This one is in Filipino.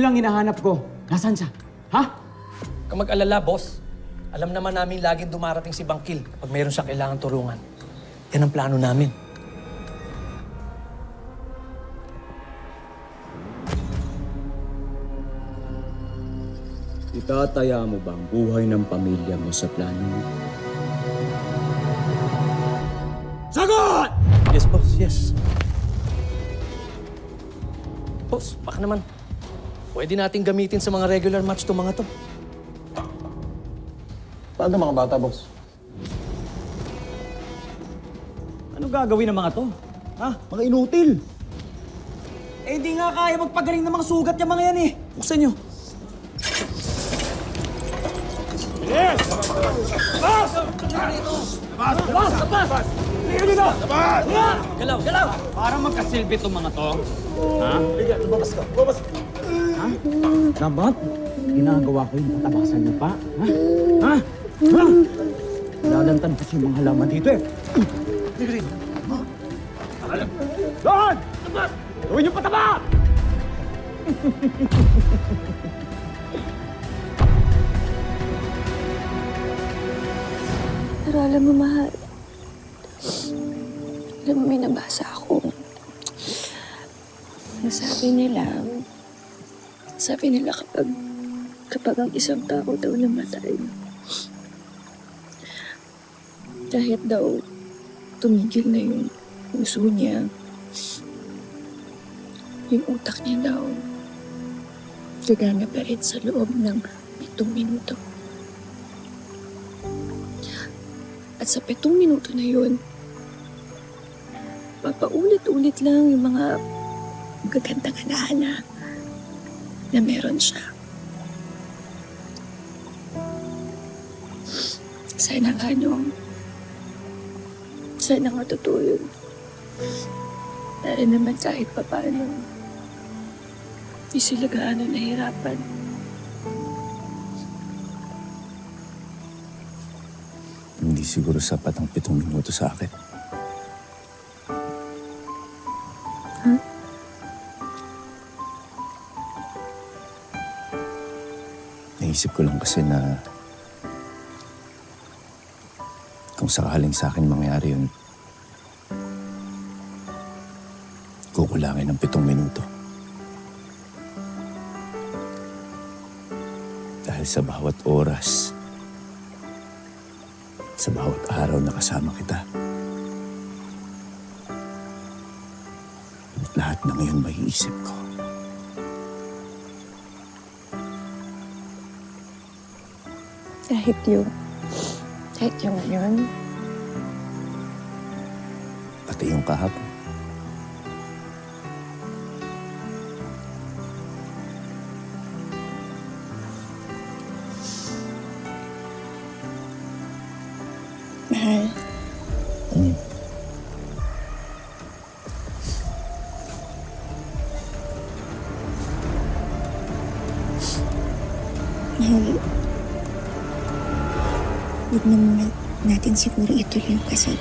lang hinahanap ko. Nasaan siya? Ha? Kung mag-alala, boss. Alam naman namin laging dumarating si Bangkil kapag mayroon siya kailangan tulungan. Yan ang plano namin. Itataya mo ba ang buhay ng pamilya mo sa plano mo? Sagot! Yes, boss. Yes. Boss, baka naman pwede nating gamitin sa mga regular match to mga to. Paano mga bata, boss? Ano gagawin ng mga to? Ha? Mga inutil! Eh, hindi nga kaya magpagaling ng mga sugat yung mga yan eh. Buksan nyo. Yes! Labas! Labas! Labas! Labas! Liga dito! Labas! Galaw! Galaw! Parang magkasilbi itong mga to. Ha? Liga, lumabas ka! Lumabas! Ha? Dapat, ginagawa ko yung patabasan niyo pa. Ha? Ha? Ha? Lalantan kasi yung mga halaman dito eh. Liga dito! Doon! Gawin yung pataba! Pero alam mo, mahal, alam mo, may nabasa ako. Sabi nila kapag ang isang tao daw namatay, kahit daw tumigil na yung puso niya, yung utak niya daw, gagana pa rin sa loob ng 7 minuto. At sa 7 minuto na yun, papaulit-ulit lang yung mga magagandang alaala na meron siya. Sana nga totoo yun. Para naman kahit papaano, di sila gaano nahirapan. Hindi siguro sapat ang 7 minuto sa akin. Huh? Naisip ko lang kasi na kung sakaling sa akin mangyari yun, kukulangin ng 7 minuto. Dahil sa bawat oras, sa bawat araw na kasama kita, at lahat ng iyon maiisip ko. Kahit yung ngayon, Pati yung kahapon. mahal. Mahal, huwag na muna natin siguro ituloy yung kasal.